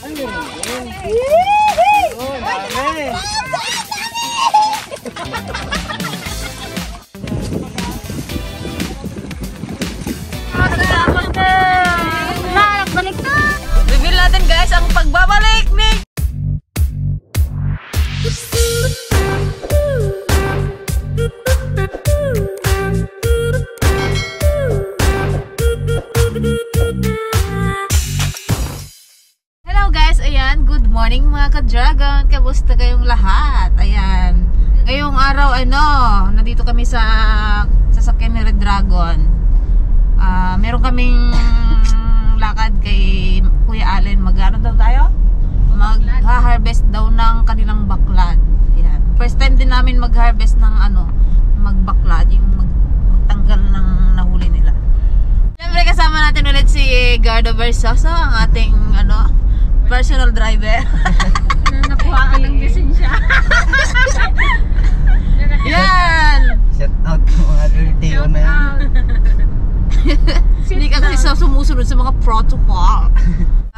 Reveal natin guys ang pagbabalik ni good morning mga ka-dragon, kamusta kayong lahat? Ayan, ngayong araw nandito kami sa sasakyan ni Red Dragon. Meron kaming lakad kay Kuya Allen. Mag-ano daw tayo? Mag-harvest daw ng kanilang baklad. Ayan, first time din namin mag-harvest ng mag-baklad, yung magtanggal ng nahuli nila. Siyempre kasama natin ulit si Gardo Versoso, ang ating personal driver. Nakuha ka ng lisensya. Yan! Shout out mga LTO na yan. Hindi ka kasi sumusunod sa mga protocol.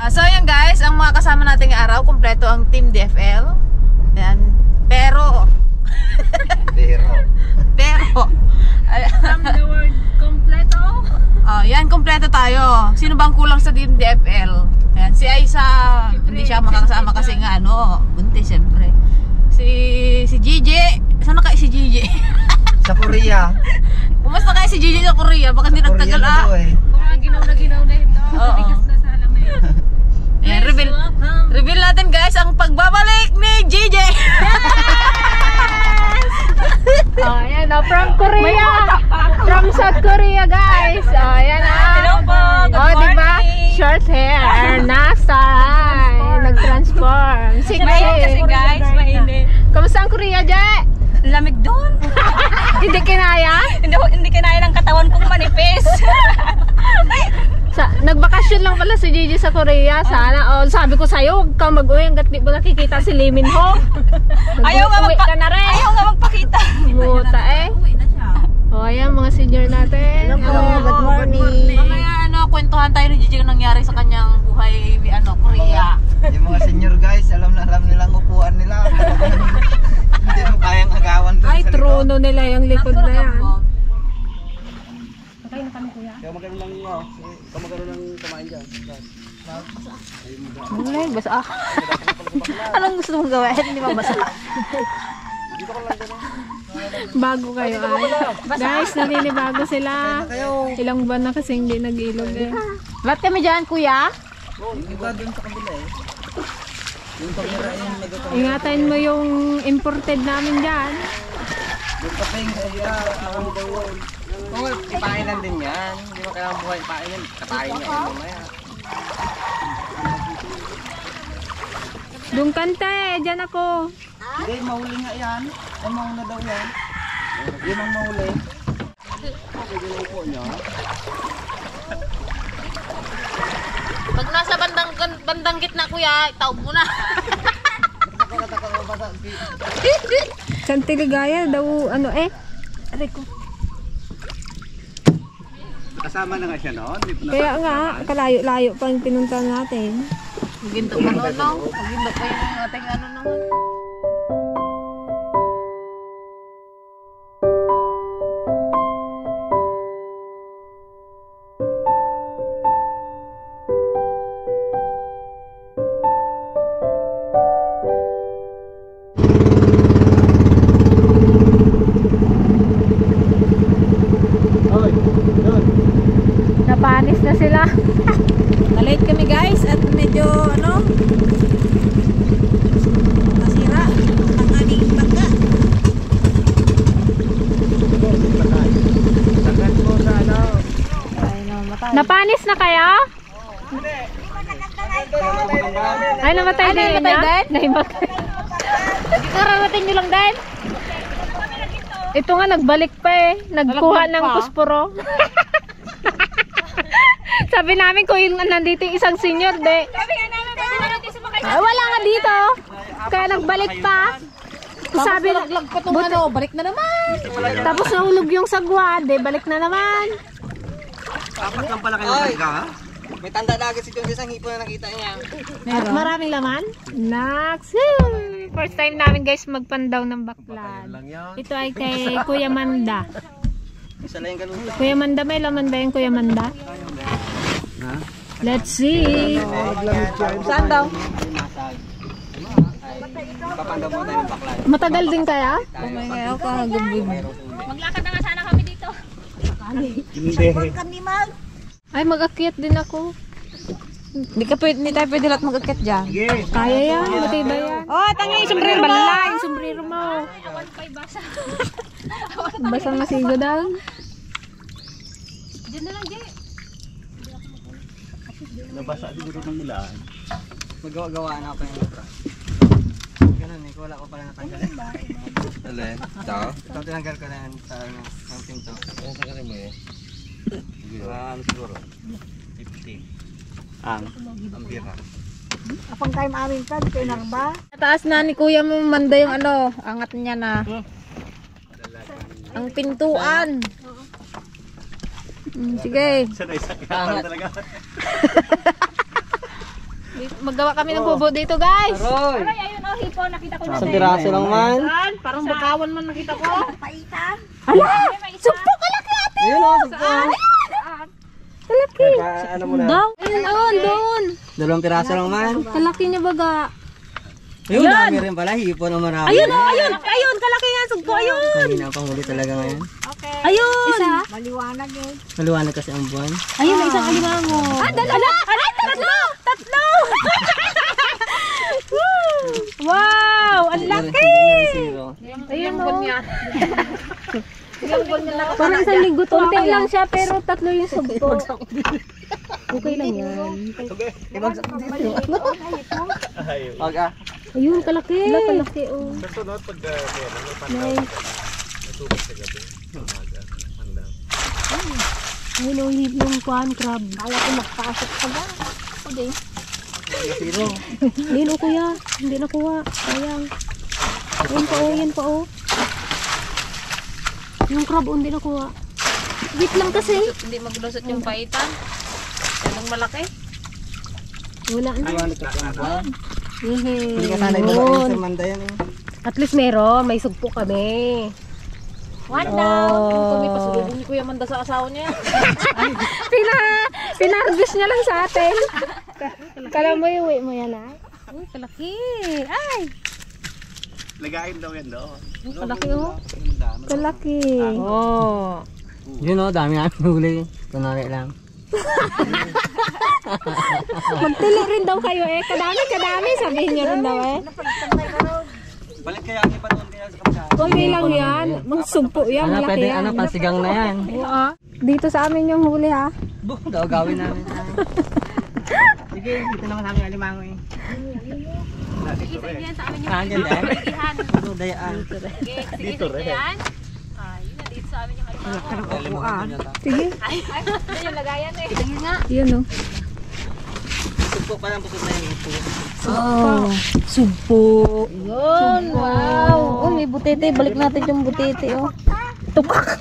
So yan guys, ang mga kasama nating araw, kumpleto ang Team DFL. Yan. Pero From the word kompleto. Yan, kumpleto tayo. Sino bang kulang sa Team DFL? Ayan, si Aisa, hindi siya makakasama kasi nga buntis siyempre. Si Gigi, saan na kayo si Gigi? Sa Korea. Kumusta kayo si Gigi sa Korea? Baka hindi nagtagal Ginaw na ito. Bigas na sa alamay. Ayan, reveal natin guys ang pagbabalik ni Gigi. Ayan from Korea. From South Korea guys. Ayan Hello po, good morning. Diba? Short hair, nasa nag-transform. Mainit kasi guys, mainit. Kamusta ang Korea, Je? Lamig doon. Hindi kinaya? Hindi kinaya ng katawan kong manipis. Nagbakasyon lang pala si Gigi sa Korea. Sana, sabi ko sa'yo, huwag kang mag-uwi hanggat di mo nakikita si Lee Min Ho. Ayaw ka na rin. Ayaw nga magpakita. Buta Uwi na siya. Ayan, mga senior natin. Good morning. Mamaya kwentuhan tayo ni Gigi kung nangyari sa kanyang buhay Korea. Yung mga senior guys, alam nilang upuan nila. Hindi mo kayang agawan doon. Ay, trono nila yung likod na yan. Kaya magkaroon ng kumain dyan. Ay, basa. Anong gusto mong gawin? Hindi mabasa. Bago kayo ay. Guys, naninibago sila. Ilang buwan na kasi hindi nag-ilog eh. Ba't kami dyan, kuya? Iba doon sa kabila eh. Yung pamira yung nagkakaroon. Ingatan mo yung imported namin dyan. Yung kapeng sa ila, ako daw yun. Oo, ipainan din yan. Hindi mo kailangan buhay ipainan. Katayin niya yung mamaya. Doon kanta eh, dyan ako. Hindi, mahuli nga yan. Ay, mauna daw yan. Yun ang mahuli. Pag nasa bandang gitna, kuya, taob mo na. Santiligaya daw, Aray ko. Kasama na nga siya noon. Kaya nga, kalayo-layo pa yung pinunta natin. Ginto pa noon, no? Ginto pa yung ating naman. Napanis na sila. Na-late kami guys at medyo nasira ang ating bangka. Napanis na kaya? Ay, namatay din niya? Nahimatay. Kararating nyo lang din. Ito nga, nagbalik pa eh. Nagkuha ng pusporo. Sabi namin kung yung nandito yung isang senior, de. Ay, wala nga dito. Kaya nagbalik pa. Sabi, naglag pa itong balik na naman. Tapos nahulog yung sagwa, de. Balik na naman. Apat lang pala kayo ka, ha? May tanda lagi si John sa hipon na nakita niya. At maraming laman? Naks! First time namin guys magpandaw ng baklad. Ito ay kay Kuya Manda. Isa lang yung galuta. Kuya Manda, may laman ba yung Kuya Manda? Let's see! Saan daw? Papandaw mo tayo ng baklad. Matagal din kaya? Kumain ako kagabi. Maglakad na nga sana kami dito. Hindi. Ay, mag-akyat din ako. Hindi tayo pwede lahat mag-akit dyan. Kaya yan, matibay yan. Oh, tanga yung sombrero mo. Yung sombrero mo. Basang masigo daw. Nabasa din dito ng ilan. Magawa na ako yung lutra. Ganun eh, wala ko pala natanggalin. Alin? Ito? Ito tinanggal ko na yan sa ang pinto. Ano sa kasi mo eh? Ano siguro? 50. Ang bira. Taas na ni Kuya Manda yung ano, angat niya na. Ang pintuan. Sige. Sanay-sakyan talaga. Magawa kami ng kubo dito, guys. Aroy! Ayun, oh, hipo, nakita ko na. Isang piraso lang man. Parang bakawan man nakita ko. Hala! Sumpo ka laki ate! Ayun o, saan? Kalaki! Ano mo na? Doon! Ayun, doon! 2 piraso lang man. Kalaki niya baga. Ayun, dami rin pala. Hipo ng marami. Ayun, kalaki nga sugpo, ayun. Kanina pang huli talaga ngayon. Ayun. Isa? Maliwanag kasi ang buwan. Ayun, may isang alimango. Dalawa! Ay, tatlo! Tatlo! Wow! Ang laki! Ayun Ayun, oh. Parang isang linggo to. Konti lang siya, pero tatlo yung sugpo. Okay lang yan. Ibagsak dito. Pag Ayun, kalaki. Kalaki, oh. Sa sunod, pag Nice. natubos sa gabi, umaga, pandaw. Ayun, oh, yung kuhan crab. Kaya ko magpasok ka ba? Okay. Sino? Hindi na kuya. Hindi nakuha. Sayang. Ayun pa, oh. Yan pa, oh. Yung crab, oh, hindi nakuha. Wait lang kasi. Hindi maglusot yung paitan. Yan ang malaki. Wala na. Maliwanag kasi ang buwan. Hehe. Hindi ka sana ibabain sa manda yan eh. At least meron. May sugpo kami. Kung may pasulubong ni Kuya Manda sa asawa niya. Pinargus niya lang sa atin. Kala mo iuwi mo yan, ha? Uy, kalaki. Ay! Lagain daw yan doon. Kalaki, oh. Kalaki. Oh. Yun o, dami namin huli. Kunwari lang. Magtili rin daw kayo, eh. Kadami. Sabihin niyo rin daw, eh. Balik kaya ang ipa doon kaya sa kapsa. Okay lang yan. Magsugpo yan. Ano, Malaki pwede, yan. pasigang na yan. Oo. Dito sa amin yung huli, ha? Buh, daw gawin namin. Sige, dito naman sa amin alimango eh. Nandiyan din. Dito dayaan. Dito rin. Sige. Yung lagayan eh. Yun, oh. Sugpo pa lang busog na yung ito. Oh. Sugpo. Yun. Wow. Oh, may butete. Balik natin yung butete, oh. Tukak.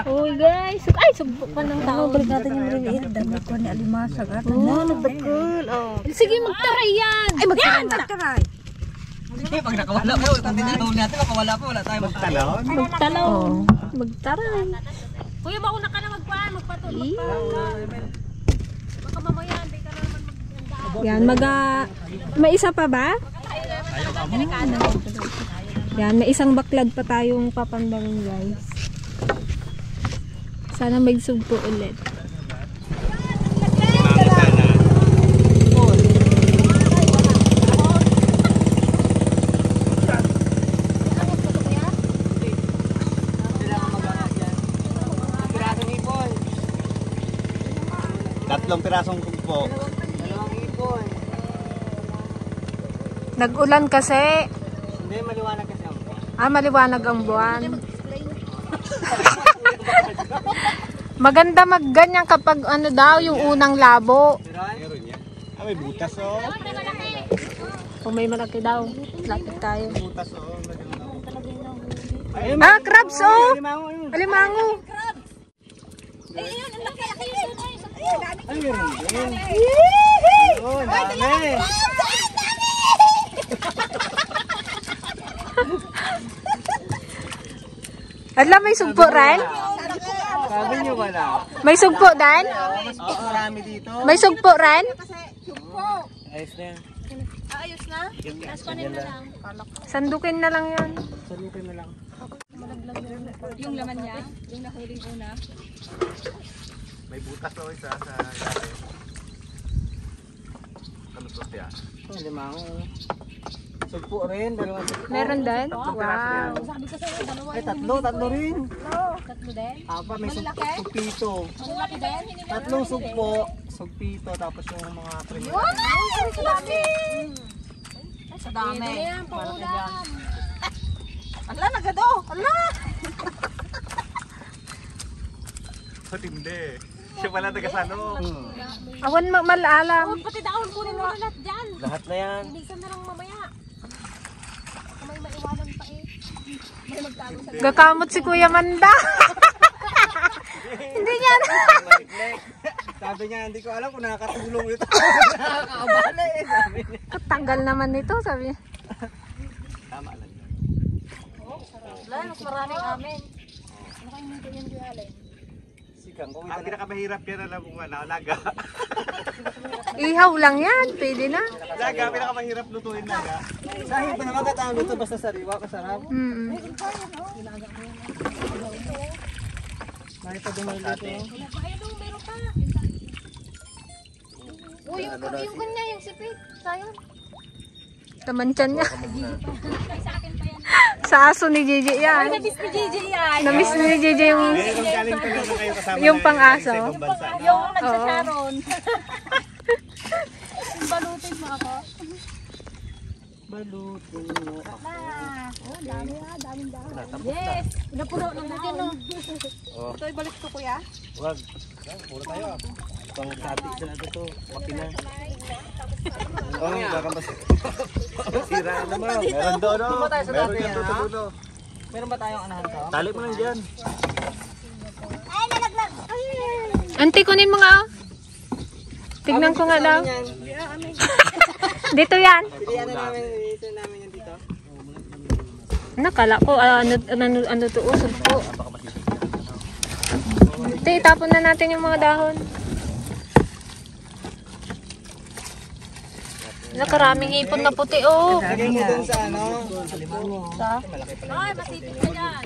Uy, guys. Ay, sugpo pa ng tao. Balik natin yung maliliit. Dami ko ni alimasag. Oh, nagdakul. Sige, magtaray yan. Ay, Magtaray. Sige, pag nakawala pa, kung tinanong natin, makawala pa, wala tayo magtalon. Magtalaw. Magtaray. Kuya, mauna ka na magpatulog. Baka mamaya, hindi ka na naman maganda. Yan, may isa pa ba? Yan, may isang baklad pa tayong papandangin, guys. Sana may sugpo ulit. Tatlong pirasong kumpo. Nag-ulan kasi. Hindi, maliwanag kasi ang buwan. Maliwanag ang buwan. Maganda magganyan kapag ano daw, yung unang labo. Meron yan. May butas oh. Kung may malaki daw, lapit tayo. Butas oh. Crabs, oh! Alimango yun. Alimango. Ayun, ang laki. Ay, meron din. Oh, dami. Adla, may sugpo rin? Sabi niyo wala. May sugpo din? Oo, marami dito. May sugpo rin? Ayos na yan. Ayos na? Ganyan lang. Sandukin na lang yan. Salukin na lang. Yung laman niya, yung nahuling una. May butas daw isa sa kalusot yan. Oh, limango. Sugpo rin, dalawang sugpo. Meron din? Wow. Sabi ko sa'yo, dalawa Ay, tatlo rin. tatlo din. Apa, may sugpito. Malaki din. Tatlong sugpo, sugpito, tapos yung mga premium. Ay, salami! Sa dami. Yan, pangulam. Ala, nagado. Ala. Matindi. Siya pala taga-sano. Awan malalam. Pati daon kunin mo lahat dyan. Lahat na yan. Bilisan na lang mamaya. May maiwanan pa eh. May magtago sa Gakamot si Kuya Manda. Hindi niya na. Sabi niya, hindi ko alam kung nakakatulong ito. Nakakabala eh, sabi niya. Katanggal naman nito, sabi niya. Tama lang. Ala, mas maraming amin. Ano kayo nito yan, Juale? Sikang, kung Ang ito na. pinakamahirap yan alam mo nga, laga. Ihaw lang yan, pwede na. Laga, pinakamahirap lutuin laga. Sahig pa naman katalo ito, basta sariwa, kasarap. Bakit pa dumal dito? Meron pa. Uy, yung kanya, yung sipit. Sayang. Tamantiyan niya. Sa aso ni Gigi yan. Nabis ni JJ yan. Namiss ni Gigi yung Eh, kung galing pa lang na kayo kasama Yung na pang-aso. sa ibang bansa. Yung nagsasaron. Yung balutin mo ako. Balutin mo ako. Oh, dami ah, daming dami. Yes! Napuno ng daon. Ito, ibalik ko, kuya. Wag. Puro tayo. Pang sati na ito. Makina. Oo nga. Sira naman. Meron doon, no? tayo sa Meron dati, yan doon sa ha? dulo. Meron ba tayong anahan to? Tali mo lang dyan. Auntie, kunin mo nga. Tignan ko nga daw. Dito yan. Pilihan na namin. Pilihan namin yan dito. Nakala ko, ano to, usog po. Ate, itapon na natin yung mga dahon. Nakaraming hipon na puti, oh. Lagay mo dun sa ano? Sa limango. Ay, masipit ka dyan.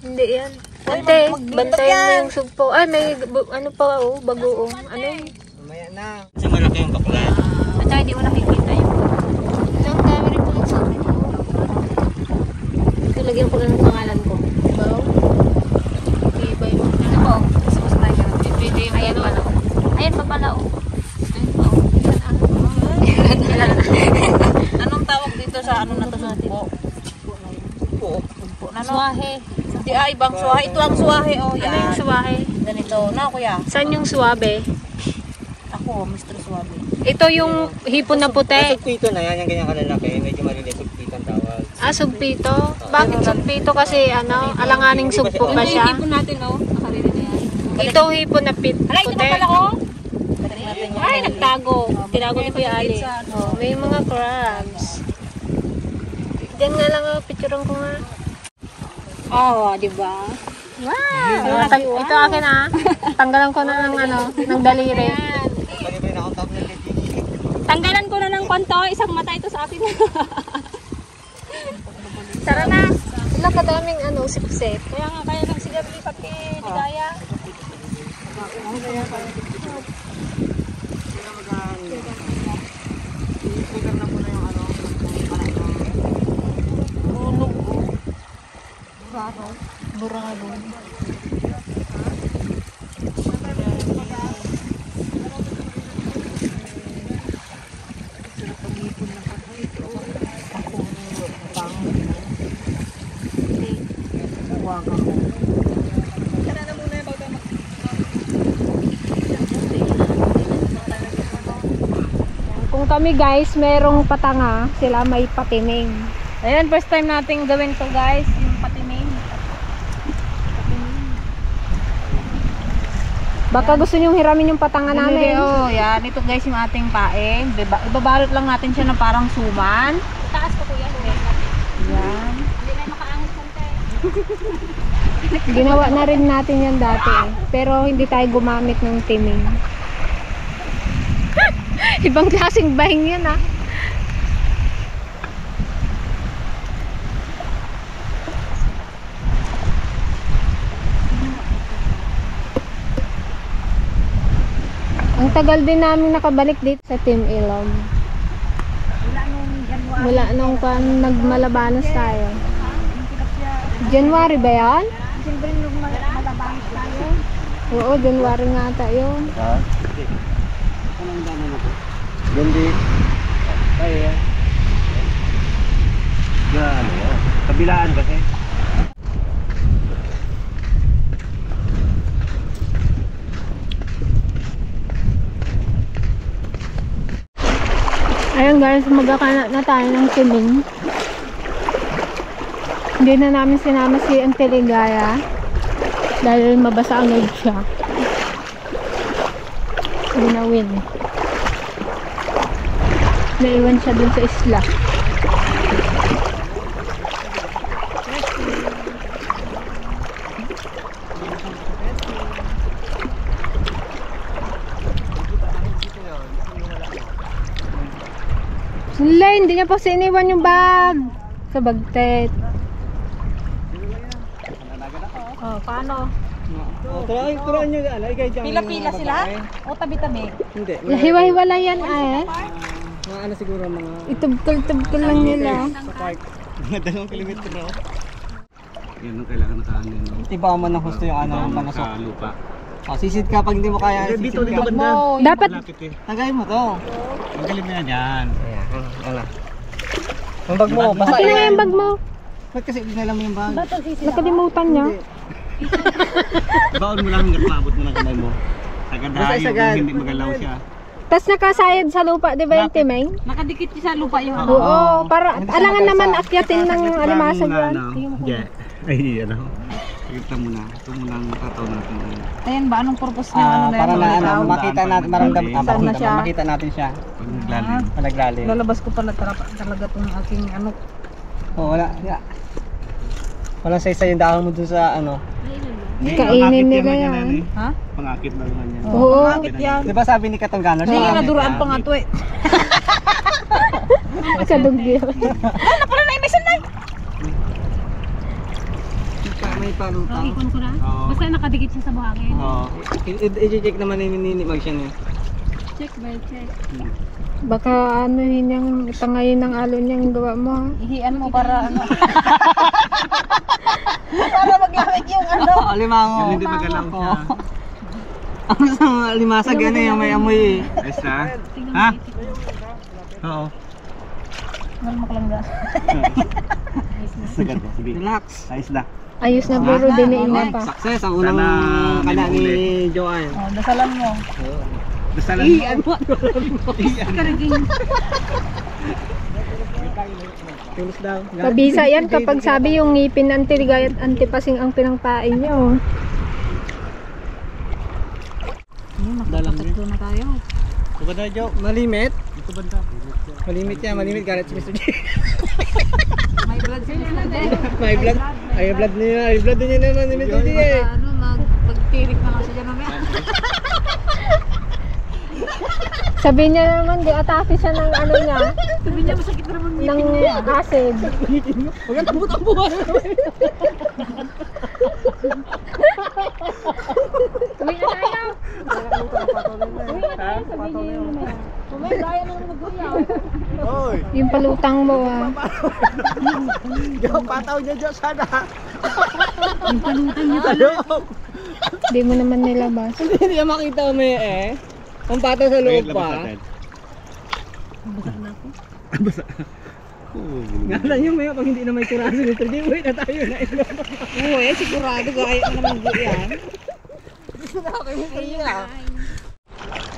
Hindi yan. Ate, bantayan mo yung sugpo. Ay, may, ano pa, oh, bagoong. Ano yun? Mamaya na. Kasi malaki yung bakla. At saka hindi mo nakikita yun. Ang dami rin po yung sa akin. Ito, lagyan ko lang ng pangalan ko. Baw. Okay, bye. Ano po? Subscribe ka natin. Pwede yung ayan pala. Ayan pa pala, oh. Ayan pa, oh. Anong tawag dito sa ano na to? Sugpo. Suwahe. Di ibang suwahe. Ito ang suwahe, oh. Ano Yan. yung suwahe? Ganito. Na, kuya. Saan yung suwabe? Ako, Mr. Suwabe. Ito yung hipon na puti. Sugpito na yan. Yung ganyan kalalaki. Medyo maliliit. Sugpito ang tawag. Ah, sugpito? Bakit sugpito? Kasi ano, alanganing sugpo ba siya? natin, oh. Nakarili na yan. Ito hipon na puti. oh. Ay, nagtago. Tinago ni Kuya Ali. Oh, may mga crabs. Diyan nga lang, picturean ko nga. Oh, di ba? Wow! Ito akin ah. Tanggalan ko na ng ano, ng daliri. Bali-bali na akong tawag ng kiti. Tanggalan ko na ng kwanto. Isang mata ito sa akin. Tara na. Wala kadaming ano, sipsip. Kaya nga, kaya nang sigabi pati ligaya. Speaker na muna yung ano. Burado. Kung kami guys, merong patanga, sila may patining. Ayan, first time nating gawin to guys. Yung patining. Baka gusto nyong hiramin yung patangan namin. Oh, yan. Ito guys yung ating paeng. Ibabalot lang natin siya ng parang suman. Taas ko kuya. Yan. Hindi na makaangat kante. Ginawa na rin natin yan dati eh. Pero hindi tayo gumamit ng timing. Ibang klaseng bahing yan ah. Ang tagal din namin nakabalik dito sa Team Ilog. Wala nung nagmalabanos tayo. January ba yan? Siyempre nung malabanos tayo. Oo, January nga ata yun. Ha? Gandi. Kaya. Na ano yun? Kabilaan kasi. Ayun guys, magkakana na tayo ng timing. Hindi na namin sinama si Anteligaya dahil mabasa agad siya. Ginawin. Naiwan siya dun sa isla. Wala, hindi niya pa siniwan yung bag sa bagtet. Oh, paano? Turuan nyo ano, Pila-pila sila? O tabi-tabi? Hindi. Hiwa-hiwala yan eh. Mga ano siguro mga Itubkol-tubkol lang nila. sa park. Mga 2 kilometro. Yan ang kailangan nakaano. Iba mo ng husto yung ano, panusok. Sa lupa. Oh, sisid ka pag hindi mo kaya. Dito, Sisid dito ka. banda. Dapat Lapit eh. Tagay mo to. Ang galing na yan. Ayan, ano. Yung bag mo, basta akin na nga yung bag mo. Ba't kasi dinala mo yung bag? Nakalimutan niya. Baon mo lang hanggang maabot mo ng kamay mo. Sagad Basta tayo sagad. kung hindi magalaw siya. Tapos nakasayad sa lupa, di ba yung timeng? Nakadikit sa lupa yung ano. Oo, para alangan naman akyatin ng alimasag yan. Yeah. Ay, ano. Kita mo na. Ito mo lang tataw natin. Ayan ba? Anong purpose niya? Ano na Para yan? na ano, Malitaw? makita natin, maramdam, Saan na siya? makita natin siya. Pag naglalim. Malaglalim. Lalabas ko pala talaga itong aking ano. Oh, wala. Walang saysay yung dahon mo dun sa ano. Kainin nila yan. Ha? Pangakit na naman yan. Oo. Bakit yan? Di ba sabi ni Katonggano? Hindi nga duraan pa nga to eh. Kadugyo. Ano pala na imisan na? May palutang. Ikon ko na. Oo. Basta nakadikit siya sa buhangin. Oo. I-check naman yung ninimag siya niya. Check by check. Baka ano yun yung tangayin ng alon niyang gawa mo. Ihian mo para ano. Para maglamig yung ano. Alimango. Yung hindi magalaw siya. Ang isang limasag yan eh, yung may amoy eh. Ayos na? Ha? Oo. Malmak lang na. Sagad mo. Sige. Relax. Ayos na. Ayos na puro diniin na pa. Success ang unang Sana kana may ni Joanne. Oh, dasalan mo. Basta lang. Tulos daw. Kabisa yan kapag sabi yung ngipin ng Anteligaya at Antipasing ang pinangpain niyo. Makapagkat doon na tayo. Ito ba tayo, Jo? Malimit? Ito banda. Malimit yan, malimit. Galit si Mr. J. May blood sila na din. May blood. Ay, blood niya. Ay, blood niya naman ni Mr. J eh. Ano, magtirik na kasi dyan namin. Sabi niya naman, di atake siya ng ano niya, Sabi niya masakit na naman. ng acid. Huwag kang tambut-tambuhan. Uwi na tayo. Uwi na tayo. Sabihin niyo yun na. Umay, kaya naman mag-uyaw. Oy. Yung palutang mo ah. Jo, pataw niya, Jo, sana. Yung palutang niya pala. Di mo naman nilabas. Hindi niya makita mo eh. Ang pataw sa loob pa. Basak na ako. Basta. Oo. Ngala niyo may pag hindi na may kurasa ni Mr. J. Wait na tayo na ilo. Oo eh, sigurado gaya na naman po yan.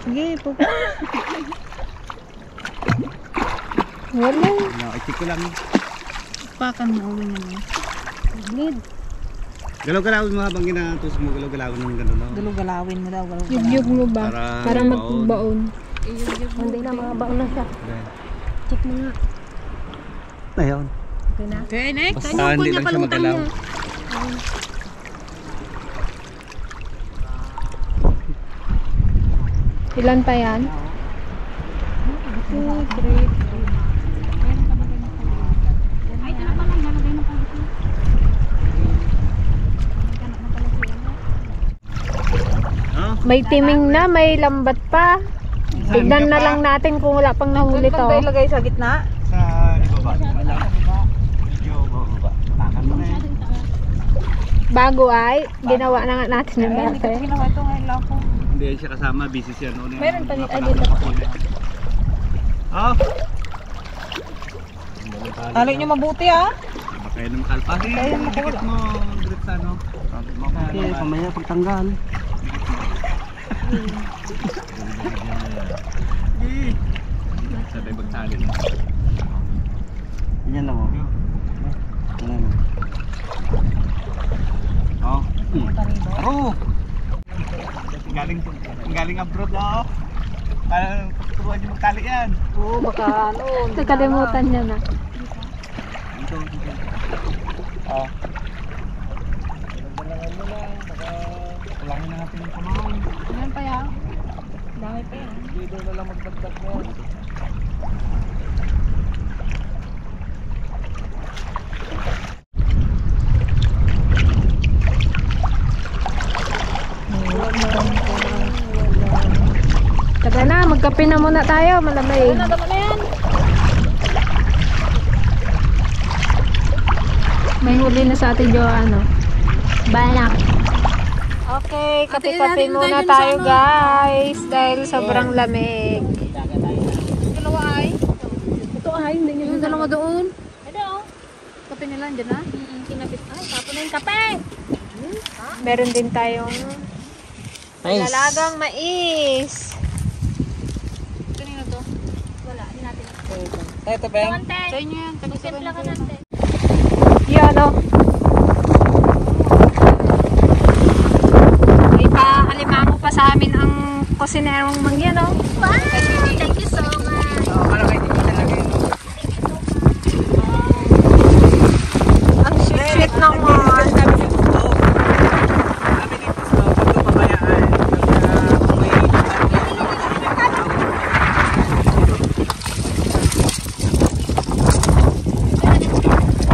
Sige, po. Wala. I-check ko lang. Pakan mo uwi niya. Lead. Galaw-galawin mo habang ginatusok mo, galaw-galawin ng gano'n, no? Galaw-galawin mo daw, galaw-galawin. Yugyug mo ba? Para Para baon. magbaon. Hindi na, mga baon na siya. Check mo nga. Ayun. Okay na? Okay, next. Basta hindi lang siya magalaw. Ilan pa yan? 2, 3. Oh, May timing na, may lambat pa. Tignan na lang natin kung wala pang nahuli to. ilagay sa gitna? sa ibaba. Medyo bababa. Takan mo na yun. Bago ay, ginawa na nga natin yung dati. Ginawa ito ngayon lang po. Hindi siya kasama, busy siya noon. Meron pa Mga ay, panahon dito. pa po na. Oh! Tali nyo mabuti ah. Baka yun ang kalpa. Kaya Dikit mo, grip sa ano. Okay, pamaya pagtanggal. Sabay magtali. Yan lang oh. Ano na? Oh. Taro! Galing abroad na oh. Parang turuan niyo magtali yan. Oo, baka ano. Nakalimutan niya na. Dito. Oh. Ulangin na natin yung kamahon. Yan pa yan. Dami pa yan. Dito na lang magdagdag mo. Tara na, magkape na muna tayo, malamig. Ano naman na yan? May huli na sa atin Jo, ano. Banak. Okay, kape-kape muna tayo guys. Dahil sobrang lamig. Dalawa ay. Ito ay, hindi nyo Yung dalawa doon. Ito. Kape nila andyan na. Kinapit. Ay, tapon na yung kape. Meron din tayong lalagang mais. Kanina to. Wala, hindi natin. Ito, Beng. Konti. Sa inyo yan. Simpla ka natin. Yan o. May pa-alimango pa sa amin ang kusinerong mangyan o. Wow! Thank you so much. Oh, para kayo dito talaga yun. Ang sweet naman. Sabi dito sa pagpapabayaan.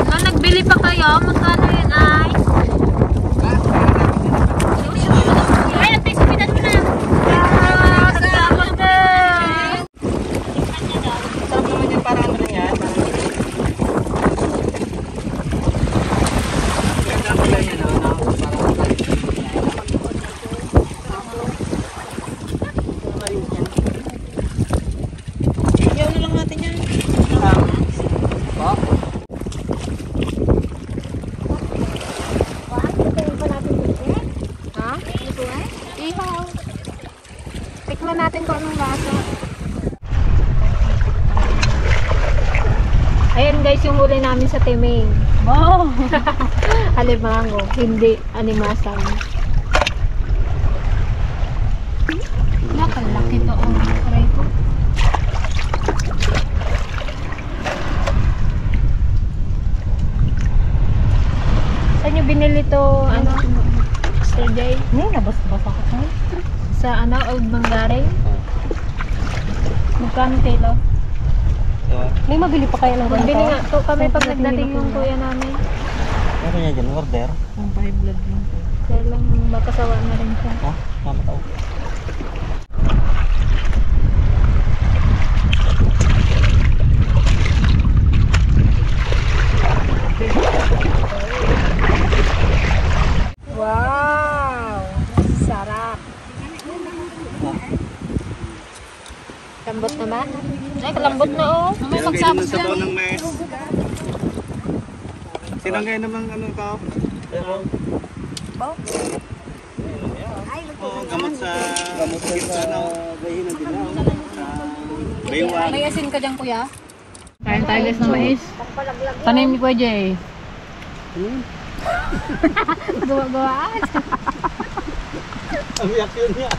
Nung nagbili pa kayo, magkano yun ay? Ay, ate, sumitan mo na. Salamat din. Sarap naman yung parang ano yan. Ganda ang kulay yan, no? Iyaw na lang natin yan. Ha? Ihaw. Tikman natin kung anong lasa. Ayan guys, yung huli namin sa timing. Wow. Alimango, hindi animasan. Nakalaki to. Try ko. Saan nyo binili to? Ano? Sir Jay? Nabas-bas ako sa Sa ano? Old Mangaring? Magkano kilo? May mabili pa kayo ng Magbili nga to kami pag nagdating yung kuya namin. Ano niya dyan? Order? Ang high blood lang. Kaya lang baka sawa na rin siya. Ha? Mama tao. Wow! Sarap! Lambot naman? Ay, kalambot na oh. May magsabot sa yan. ng mes. Sinanggay naman ano ka? Oh, gamot sa ano? Baywa. May asin ka dyan, kuya? Kain tayo guys ng mais. Tanim ni Kuya Jay. Gawa-gawaan. Ang yak yun niya.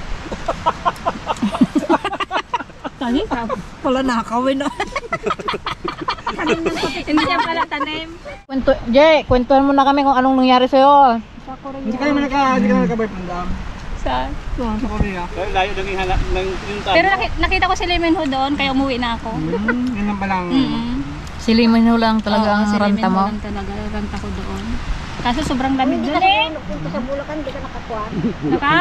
Tani? Wala nakawin na. Hindi niya pala tanim. Kwentuhan mo na kami kung anong nangyari sa'yo. Hindi ka naman naka-boyfriend daw. Saan? Doon sa Korea. Kaya layo nang ihanap ng yung Pero nakita ko si Liminho doon, kaya umuwi na ako. Yun lang palang. Silimin mo lang talaga ang si ranta Liminho mo. lang talaga, ranta ko doon. Kaso sobrang lamig doon eh. Punta sa Bulacan, di ka nakakuha. Naka?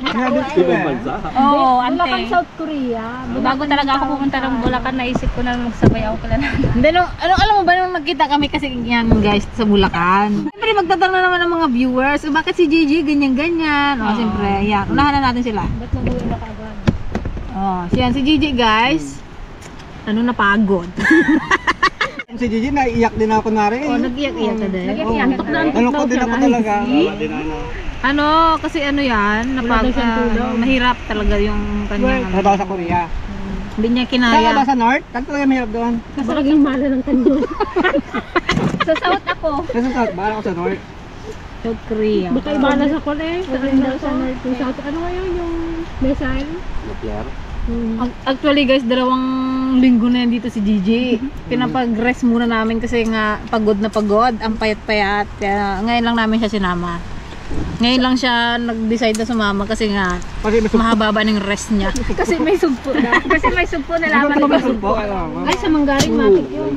ibang bansa. Oo, Bulacan, ante. South Korea. Bago talaga ako pumunta ng Bulacan, naisip ko na magsabay ako kila Nana. Hindi, alam mo ba nung nagkita kami kasi yan guys sa Bulacan. Siyempre magtatanong na naman ng mga viewers, bakit si Gigi ganyan-ganyan? O siyempre, yan. Unahan na natin sila. Ba't nag-uwi na kaagad? Oh, siyan si Gigi guys. Ano napagod. Si Gigi, naiiyak din ako na rin. Oh, nag-iyak-iyak ka din. Nag-iyak daw. Nalungkot din ako talaga. Ano, kasi ano yan, mahirap talaga yung kanyang Trabaho sa Korea. hindi niya Saan ka ba kinaya. sa North? Saan talaga mahirap doon? Kasi naging mahal ng kanyon. Sa South ako. Kasi sa South, baka ako sa North. South Korea. Di kayo bala sa college. Saan daw sa North. Yung South, ano ngayon yung missile? Actually guys, 2 linggo na yan dito si Gigi. Pinapag-rest muna namin kasi nga pagod na pagod, ang payat-payat. Kaya ngayon lang namin siya sinama. Ngayon lang siya nag-decide na sumama kasi nga Kasi may mahaba ng rest niya. Kasi may sugpo na. Kasi may sugpo na laman. sumpo. Ay, sa Manggaring, matik yun.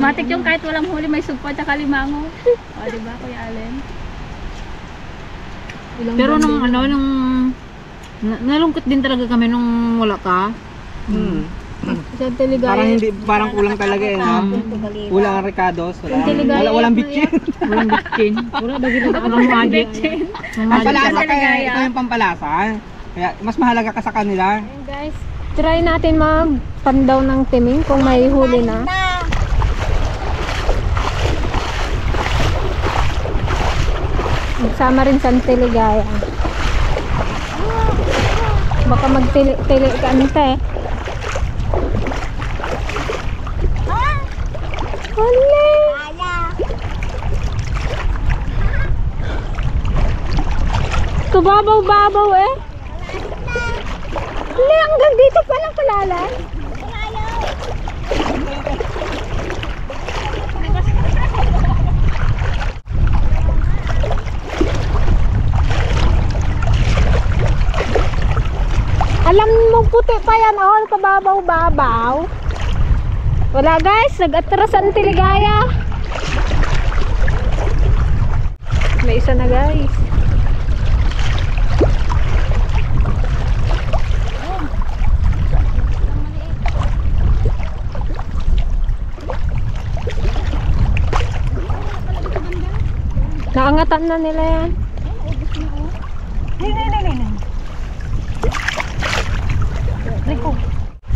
Matik yung kahit walang huli, may sugpo at saka limango. O, diba, Kuya Allen? Pero nung nalungkot din talaga kami nung wala ka. Sa Teligaya. Parang hindi, parang kulang talaga eh, no? Kulang ang Ricardos. Walang bitchin. Walang bitchin. Wala ba ginagawa? Walang magic. Pampalasa kaya, ito yung pampalasa. Kaya mas mahalaga ka sa kanila. Ayan guys, try natin mag-pandaw ng timing kung may huli na. Magsama rin sa Teligaya. Baka magtili ka nita eh. Huli! Tubabaw-babaw eh. Huli, hanggang dito pa lang kalalan. Alam mo puti pa yan, oh, kababaw-babaw. Wala guys, nag-atras ang Teligaya. May isa na guys. Naangatan na nila yan.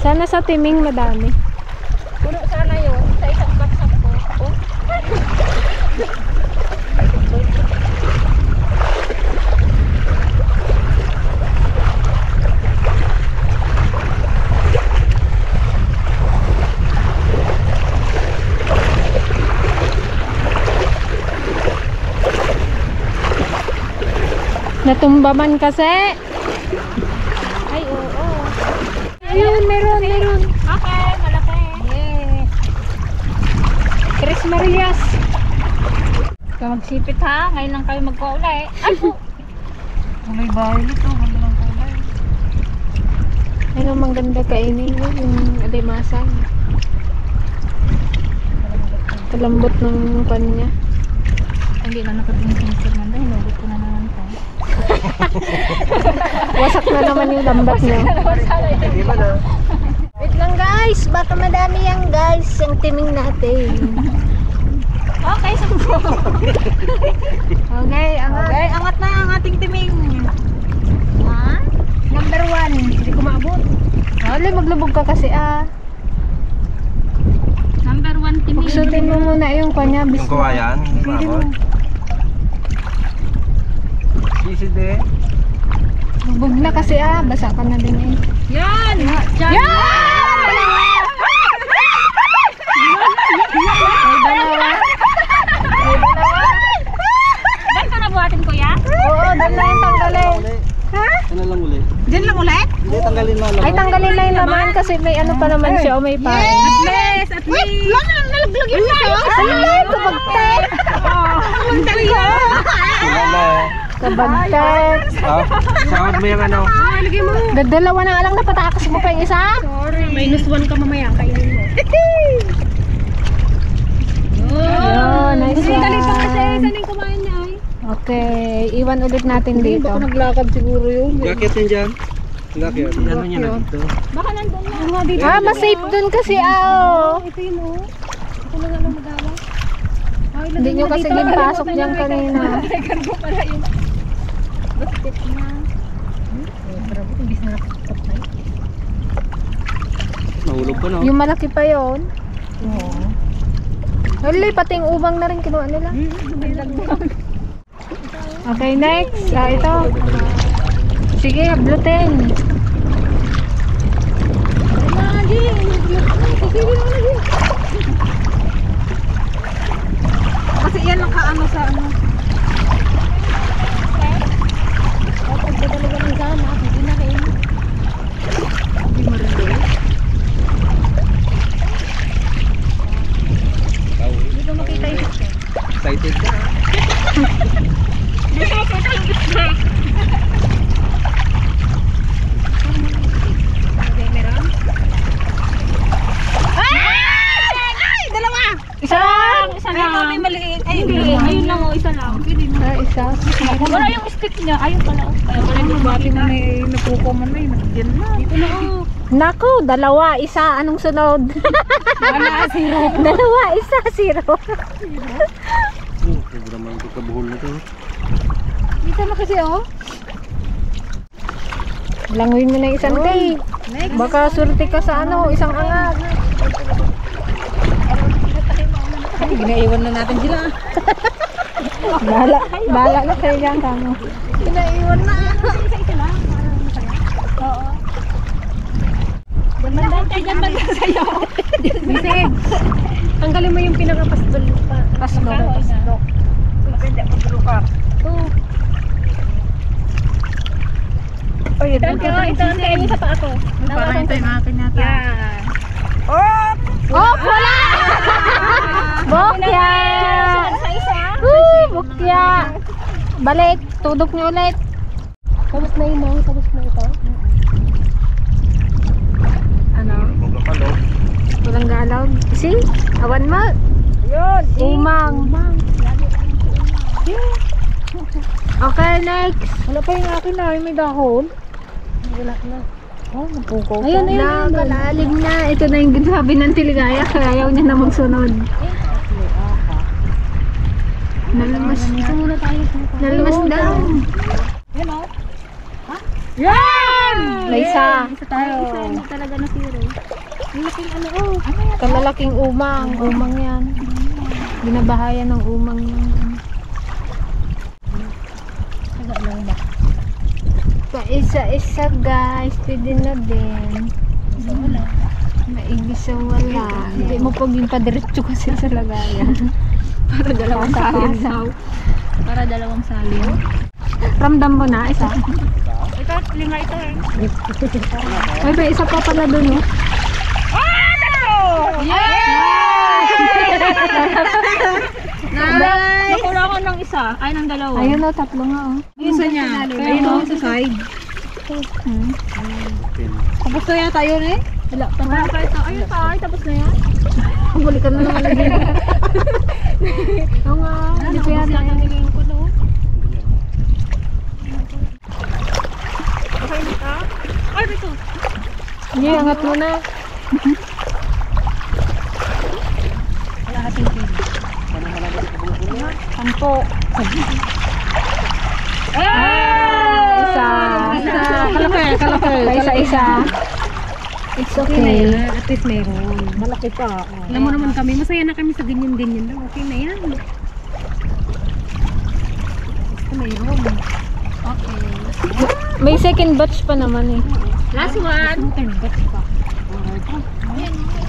Sana sa timing madami. Puno sana yun, sa isang baksak ko. Oh. Natumba man kasi. Ay, oo. Ayun, meron. Okay, malaki. Yeah. Tres Marias. Kaya magsipit ha, ngayon lang kayo magkaulay. Ay po! Kulay violet oh, ganda ng kulay. Ano mang ganda kainin mo, yung alimasan. Kalambot ng kanya. Hindi na nakapag-sensor man dahil hinugot ko na naman ito. Wasak na naman yung lambat niya. Wait lang guys, baka madami yan guys, yung timing natin. Okay, sumpo. Okay, Okay, angat na ang ating timing. Number 1, hindi ko maabot. Wala, maglubog ka kasi ah. Number 1 timing. Pagsutin mo muna yung kanya. Yung kawayan, mabot. Easy din. Magbog na kasi ah, basa ka na din eh. Yan! Yan! May dalawa. May na yung laman kasi may ano pa naman siya o may pain. At least. Nalaglag yung tayo. Ay, kabagtet. Kabagtet. Saan mo yung ano? Dadalawa na lang napatakas mo pa yung isa. Minus 1 ka mamaya. Kainin mo. Yun, nice Dali pa kasi. one. Saan yung kumain niya ay? Okay, iwan ulit natin dito. Naglakad siguro yun. Lakit yan dyan. Lakit. Ano niya na dito? Baka nandun na. Ah, mas-safe dun kasi, Ito yun oh. Ako na nga lang magawa. Hindi nyo kasi din pasok dyan kanina. Teka ko para yung basket niya. Nahulog pa no? Yung malaki pa yon. Oo. Hali, pati yung umang na rin kinuha nila. Okay, next. Ito. Sige, hablutin. Kasi yan ang kaano sa ano. Excited ka? Isa lang. May maliit. Ay, Ayun lang oh, isa lang. Isa. Wala yung stick niya. Ayun pala. Kaya pala yung bati na may napuko man na yun. Yan na. dito na oh. Naku, dalawa, isa. Anong sunod? Wala, zero. Dalawa, isa, 0. Sobrang naman ito kabuhol na ito. Dito na kasi oh. Languin mo na yung isang tay. Baka surti ka sa ano, isang angat. Ginaiwan na natin sila. Bala na kayo dyan, kamo. Ginaiwan na. Isa-isa lang. Para masaya. Oo. Bandang tayo dyan, bandang sa'yo. Bisig. Tanggalin mo yung pinaka-pasdol pa. Pasdol. Pasdol. Hindi mo drukar. Oh, Ito ang kayo sa paa ko. Parang ito yung akin yata. Yan. Oh, wala! Bokya! Sa isa. Bokya! Balik, tudok niyo ulit. Tapos na yun oh. Tapos na ito. Ano? Magkakalo. Walang galaw. See? Awan mo. Yun. Umang. Okay, next. Wala pa yung akin na. May dahon. Wala na. Oh, napuko. Ayun, ayun. Nakalalim na. Ito na yung sabi ng Tiligaya. Kaya ayaw niya na magsunod. Nalamas. Ito muna tayo. Nalamas daw. Yan oh. Yan! May isa. Isa tayo. Isa hindi talaga na zero. Ang laking ano oh. Kalalaking umang. Umang yan. Binabahayan ng umang yan. Taga lang ba? Paisa-isa guys. Pwede na din. Isa wala. Maigisa wala. Hindi mo pag yung padiretso kasi sa lagayan. Para dalawang salin daw. Para dalawang salin. Ramdam mo na isa. Ito, 5 ito eh. Ay, may isa pa pala dun, oh. Nice! Nakula ko ng isa. Ay, ng dalawa. Ayun, oh, tatlo nga, oh. Isa niya. Ayun oh, sa side. Tapos na yata yun eh. Wala pa na. Ito. Ayun pa. Ay, tapos na yan. Balikan na naman lagi. Oo nga, hindi ko yan. Tatanggilin ko no. Ay, ito. Hindi, angat mo na. Wala kasing kilo. Sampo. Isa. Kalaki. Isa-isa. It's okay. At least meron. Malaki pa. Alam mo naman kami, masaya na kami sa ganyan-ganyan lang. Okay na yan. Mayroon. Okay. May second batch pa naman, eh. Last one.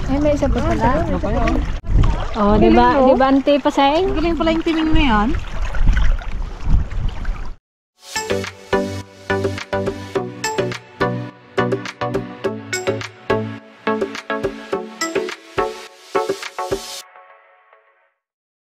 Ay, may isa pa pala. Oh, di ba? Di ba, ante pa sa Galing pala yung timing na yan.